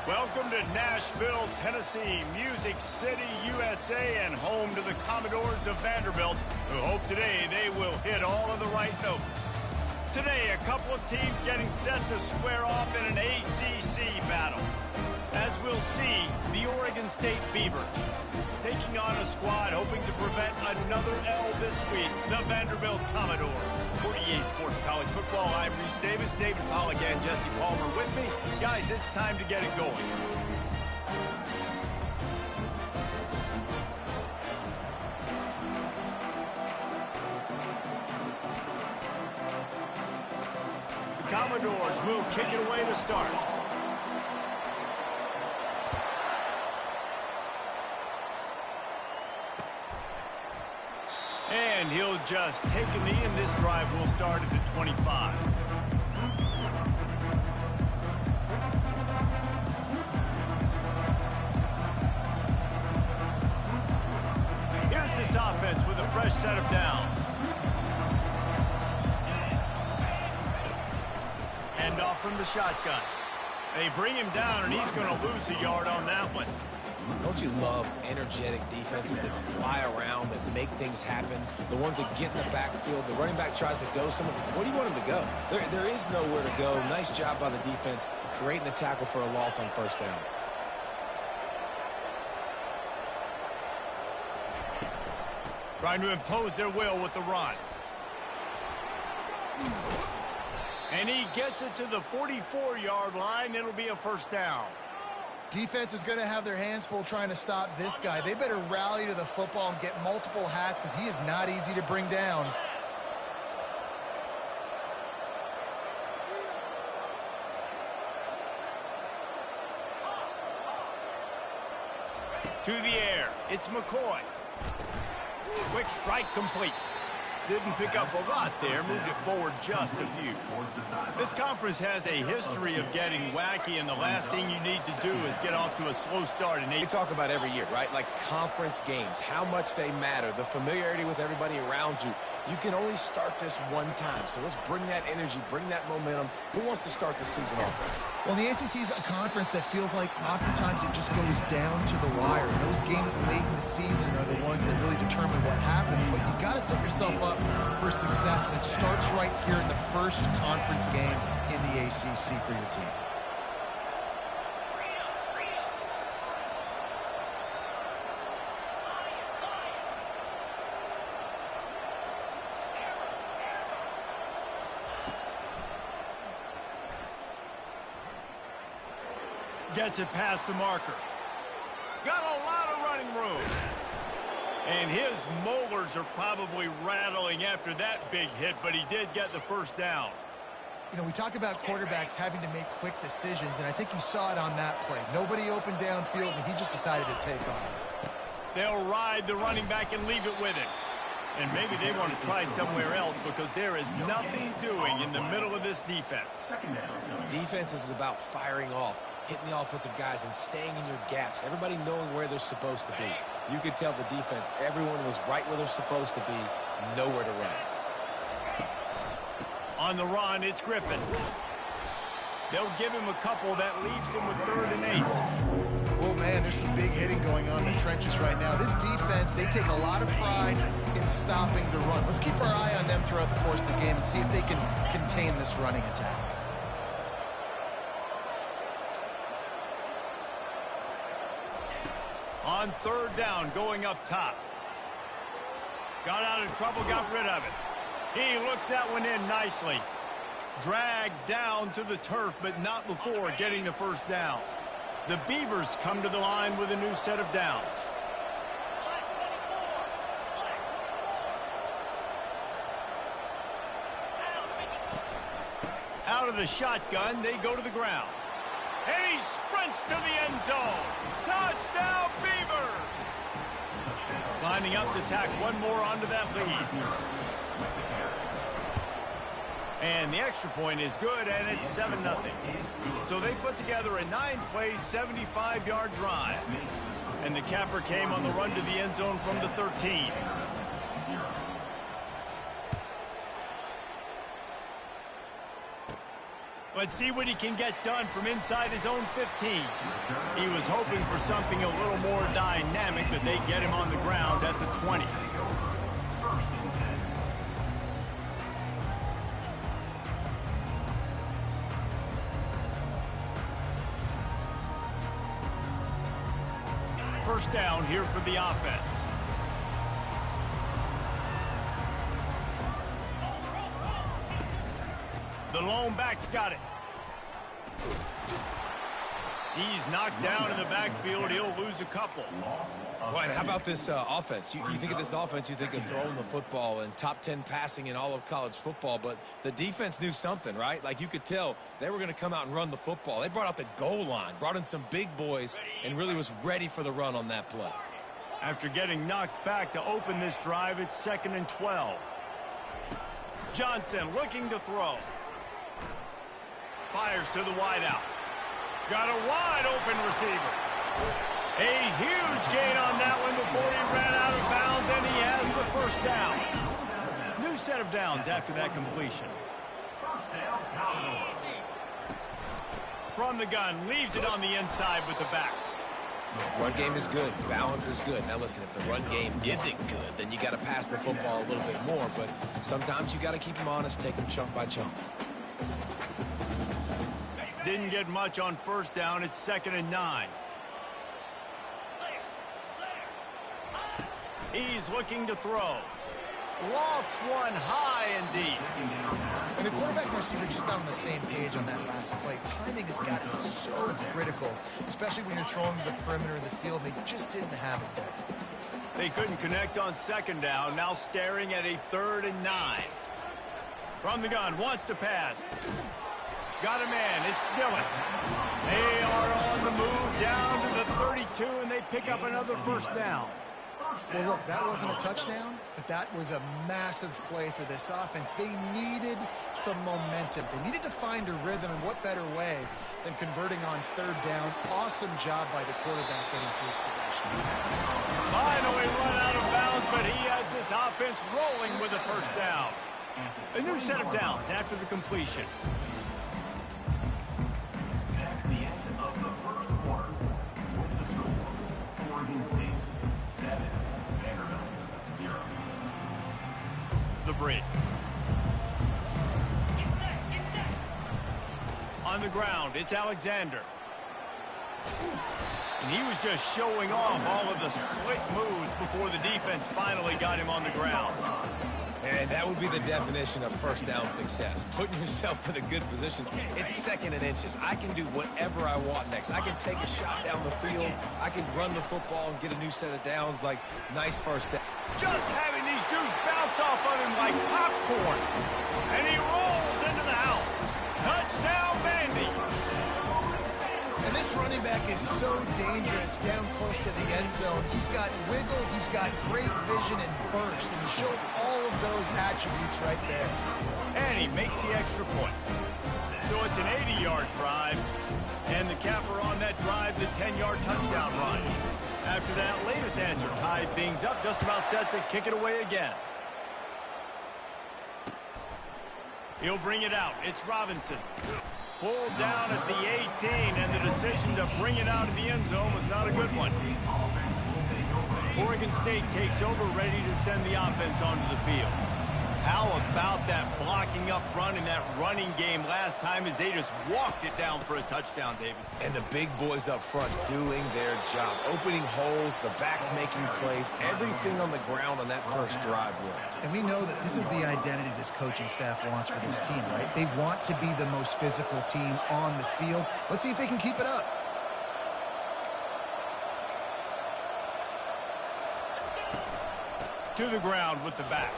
Welcome to Nashville, Tennessee, Music City, USA, and home to the Commodores of Vanderbilt, who hope today they will hit all of the right notes. Today, a couple of teams getting set to square off in an ACC battle. As we'll see, the Oregon State Beavers taking on a squad hoping to prevent another L this week, the Vanderbilt Commodores. For EA Sports College Football, I'm Reese Davis, David Pollack, and Jesse Palmer with me. Guys, it's time to get it going. The Commodores will kick it away to start. And he'll just take a knee, and this drive will start at the 25. Here's this offense with a fresh set of downs. Hand off from the shotgun. They bring him down, and he's going to lose a yard on that one. Don't you love energetic defenses that fly around, that make things happen? The ones that get in the backfield, the running back tries to go somewhere. Where do you want him to go? There is nowhere to go. Nice job by the defense creating the tackle for a loss on first down. Trying to impose their will with the run. And he gets it to the 44-yard line. It'll be a first down. Defense is going to have their hands full trying to stop this guy. They better rally to the football and get multiple hats because he is not easy to bring down. To the air, it's McCoy. Quick strike complete. Didn't pick up a lot there, moved it forward just a few. This conference has a history of getting wacky, and the last thing you need to do is get off to a slow start. And we talk about every year, right? Like conference games, how much they matter, the familiarity with everybody around you. You can only start this one time, so let's bring that energy, bring that momentum. Who wants to start the season off? Well, the ACC is a conference that feels like oftentimes it just goes down to the wire. And those games late in the season are the ones that really determine what happens. But you've got to set yourself up for success, and it starts right here in the first conference game in the ACC for your team. Gets it past the marker. Got a lot of running room. And his molars are probably rattling after that big hit, but he did get the first down. You know, we talk about quarterbacks having to make quick decisions, and I think you saw it on that play. Nobody opened downfield, and he just decided to take off. They'll ride the running back and leave it with him. And maybe they want to try somewhere else because there is nothing doing in the middle of this defense. Defense is about firing off, hitting the offensive guys and staying in your gaps. Everybody knowing where they're supposed to be. You could tell the defense, everyone was right where they're supposed to be, nowhere to run. On the run, it's Griffin. They'll give him a couple. That leaves him with 3rd and 8. Oh, man, there's some big hitting going on in the trenches right now. This defense, they take a lot of pride in stopping the run. Let's keep our eye on them throughout the course of the game and see if they can contain this running attack. On 3rd down, going up top. Got out of trouble, got rid of it. He looks that one in nicely. Dragged down to the turf, but not before getting the first down. The Beavers come to the line with a new set of downs. Out of the shotgun, they go to the ground. And he sprints to the end zone. Touchdown, Beavers! Lining up to tack one more onto that lead. And the extra point is good, and it's 7-0. So they put together a 9-play, 75-yard drive. And the capper came on the run to the end zone from the 13. Let's see what he can get done from inside his own 15. He was hoping for something a little more dynamic, but they get him on the ground at the 20. First down here for the offense. The lone back's got it. He's knocked down in the backfield. He'll lose a couple. Right, how about this offense? You think of this offense, you think of throwing the football and top 10 passing in all of college football, but the defense knew something, right? Like you could tell they were going to come out and run the football. They brought out the goal line, brought in some big boys, and really was ready for the run on that play. After getting knocked back to open this drive, it's 2nd and 12. Johnson looking to throw. Fires to the wideout. Got a wide open receiver. A huge gain on that one before he ran out of bounds, and he has the first down. New set of downs after that completion. From the gun, leaves it on the inside with the back. Run game is good. Balance is good. Now, listen, if the run game isn't good, then you got to pass the football a little bit more, but sometimes you got to keep them honest, take them chunk by chunk. Didn't get much on first down. It's 2nd and 9. He's looking to throw. Lofts one high and deep. And the quarterback and receiver just not on the same page on that last play. Timing has got to be so critical, especially when you're throwing to the perimeter of the field. They just didn't have it there. They couldn't connect on 2nd down. Now staring at a 3rd and 9. From the gun, wants to pass. Got a man. It's Dillon. They are on the move down to the 32, and they pick up another first down. Well, look, that wasn't a touchdown, but that was a massive play for this offense. They needed some momentum. They needed to find a rhythm, and what better way than converting on 3rd down. Awesome job by the quarterback getting through his progression. Finally run out of bounds, but he has this offense rolling with a first down. A new set of downs after the completion. That's the end of the first quarter. With the score, Oregon State 7, Vanderbilt 0. The break. On the ground, it's Alexander. And he was just showing off all of the slick moves before the defense finally got him on the ground. And that would be the definition of first down success. Putting yourself in a good position. It's 2nd and inches. I can do whatever I want next. I can take a shot down the field. I can run the football and get a new set of downs. Like, nice first down. Just having these dudes bounce off of him like popcorn. And he rolls into the house. Touchdown, Vandy. And this running back is so dangerous down close to the end zone. He's got wiggle, he's got great vision and burst, and he showed all of those attributes right there. And he makes the extra point. So it's an 80-yard drive, and the capper on that drive, the 10-yard touchdown run. After that latest answer tied things up, just about set to kick it away again. He'll bring it out. It's Robinson. Pulled down at the 18, and the decision to bring it out of the end zone was not a good one. Oregon State takes over, ready to send the offense onto the field. How about that blocking up front in that running game last time as they just walked it down for a touchdown, David? And the big boys up front doing their job. Opening holes, the backs making plays, everything on the ground on that first drive worked. And we know that this is the identity this coaching staff wants for this team, right? They want to be the most physical team on the field. Let's see if they can keep it up. To the ground with the back.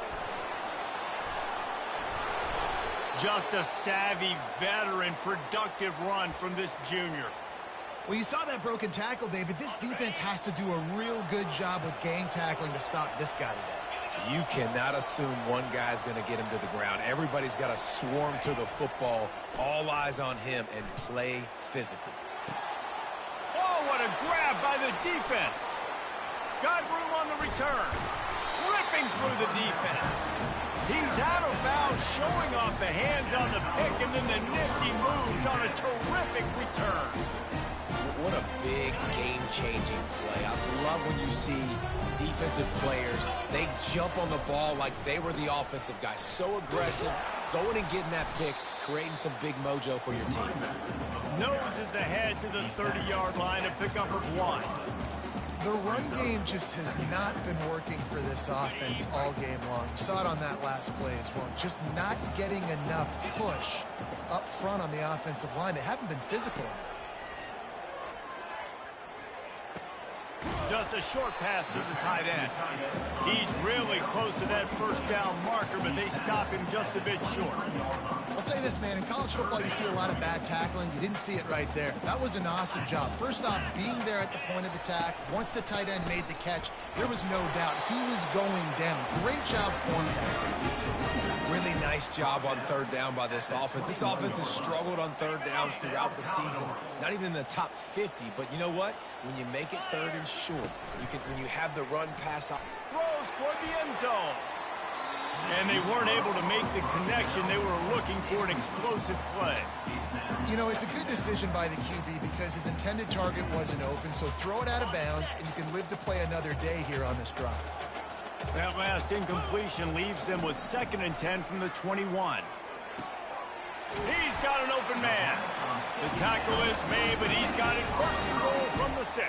Just a savvy, veteran, productive run from this junior. Well, you saw that broken tackle, David. This defense has to do a real good job with gang tackling to stop this guy today. You cannot assume one guy's going to get him to the ground. Everybody's got to swarm to the football, all eyes on him, and play physical. Oh, what a grab by the defense. Got room on the return. Ripping through the defense. He's out of bounds, showing off the hands on the pick, and then the nifty moves on a terrific return. What a big game-changing play. I love when you see defensive players, they jump on the ball like they were the offensive guy. So aggressive, going and getting that pick, creating some big mojo for your team. Noses ahead to the 30-yard line to pick up a 1. The run game just has not been working for this offense all game long. You saw it on that last play as well. Just not getting enough push up front on the offensive line. They haven't been physical. Just a short pass to the tight end. He's really close to that first down marker, but they stop him just a bit short. I'll say this, man. In college football, you see a lot of bad tackling. You didn't see it right there. That was an awesome job. First off, being there at the point of attack. Once the tight end made the catch, there was no doubt he was going down. Great job form tackling. Really nice job on third down by this offense. This offense has struggled on third downs throughout the season. Not even in the top 50, but you know what? When you make it third and short, when you have the run pass out. Throws toward the end zone. And they weren't able to make the connection. They were looking for an explosive play. You know, it's a good decision by the QB because his intended target wasn't open, so throw it out of bounds, and you can live to play another day here on this drive. That last incompletion leaves them with 2nd and 10 from the 21. He's got an open man. The tackle is made, but he's got it 1st and goal from the 6.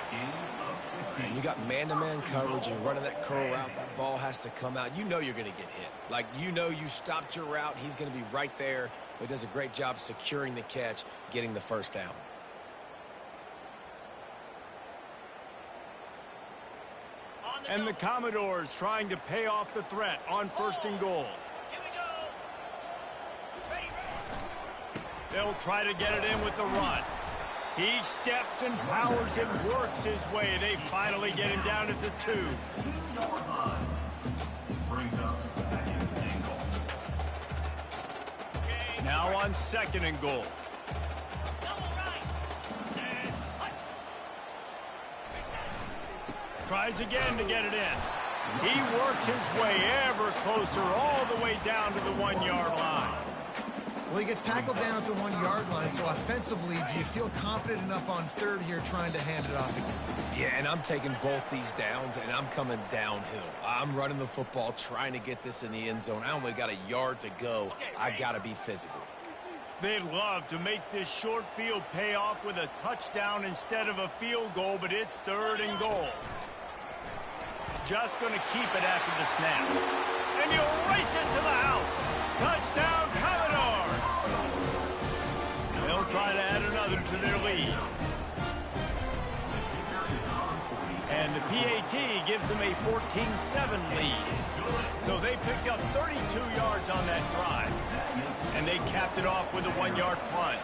And you got man-to-man coverage and running that curl route. That ball has to come out. You know you're going to get hit. Like, you know you stopped your route. He's going to be right there. But he does a great job securing the catch, getting the first down. And the Commodores trying to pay off the threat on 1st and goal. They'll try to get it in with the run. He steps and powers and works his way. They finally get him down at the 2. Now on 2nd and goal. Tries again to get it in. He works his way ever closer all the way down to the 1-yard line. Well, he gets tackled down at the 1-yard line, so offensively, do you feel confident enough on third here trying to hand it off again? Yeah, and I'm taking both these downs, and I'm coming downhill. I'm running the football, trying to get this in the end zone. I only got a yard to go. I got to be physical. They'd love to make this short field pay off with a touchdown instead of a field goal, but it's 3rd and goal. Just going to keep it after the snap. And he'll race it to the house. Touchdown, Commodores! They'll try to add another to their lead. And the PAT gives them a 14-7 lead. So they picked up 32 yards on that drive. And they capped it off with a 1-yard plunge.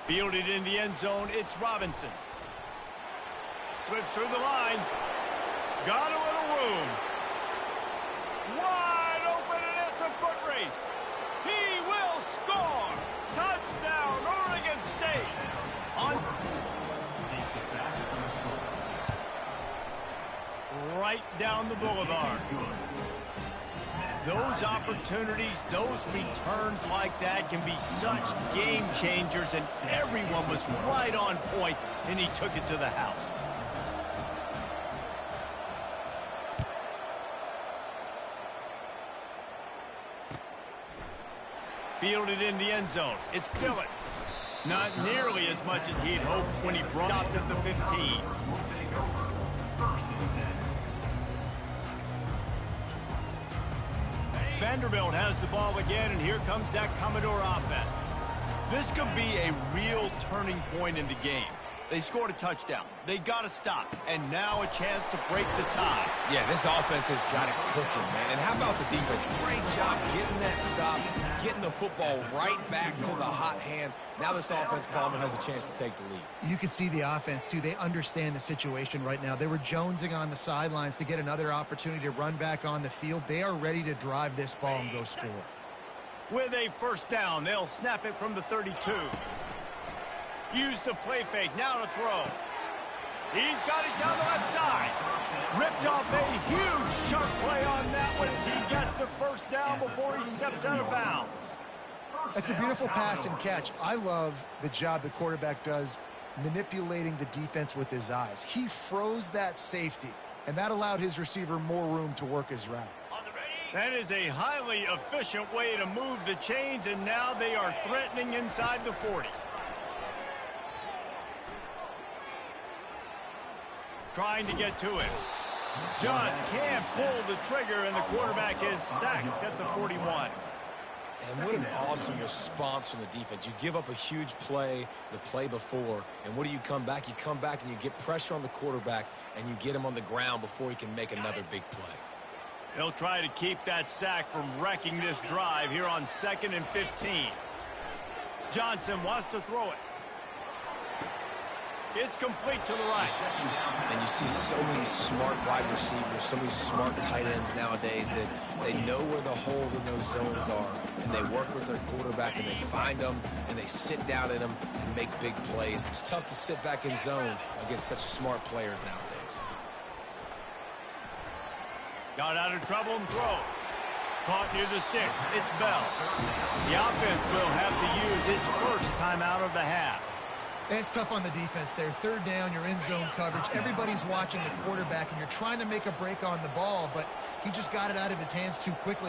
Fielded in the end zone, it's Robinson. Slips through the line. Got a little room. Wide open, and it's a foot race. He will score. Touchdown, Oregon State. Right down the boulevard. Those opportunities, those returns like that can be such game changers, and everyone was right on point, and he took it to the house. Fielded in the end zone. It's Dillon. Not nearly as much as he'd hoped when he brought up at the 15. Vanderbilt has the ball again, and here comes that Commodore offense. This could be a real turning point in the game. They scored a touchdown. They got to stop, and now a chance to break the tie. Yeah, this offense has got it cooking, man. And how about the defense? Great job getting that stop, getting the football right back to the hot hand. Now this offense, Palmer, has a chance to take the lead. You can see the offense, too. They understand the situation right now. They were jonesing on the sidelines to get another opportunity to run back on the field. They are ready to drive this ball and go score. With a first down, they'll snap it from the 32. Use the play fake, now to throw. He's got it down the left side. Ripped off a huge sharp play on that one as he gets the first down before he steps out of bounds. That's a beautiful pass and catch. I love the job the quarterback does manipulating the defense with his eyes. He froze that safety, and that allowed his receiver more room to work his route. That is a highly efficient way to move the chains, and now they are threatening inside the 40. Trying to get to it. Just can't pull the trigger, and the quarterback is sacked at the 41. And what an awesome response from the defense. You give up a huge play the play before, and what do you come back? You come back and you get pressure on the quarterback, and you get him on the ground before he can make another big play. They'll try to keep that sack from wrecking this drive here on 2nd and 15. Johnson wants to throw it. It's complete to the right. And you see so many smart wide receivers, so many smart tight ends nowadays that they know where the holes in those zones are, and they work with their quarterback, and they find them, and they sit down in them and make big plays. It's tough to sit back in zone against such smart players nowadays. Got out of trouble and throws. Caught near the sticks. It's Bell. The offense will have to use its first timeout of the half. It's tough on the defense there. 3rd down, you're in zone coverage. Everybody's watching the quarterback, and you're trying to make a break on the ball, but he just got it out of his hands too quickly.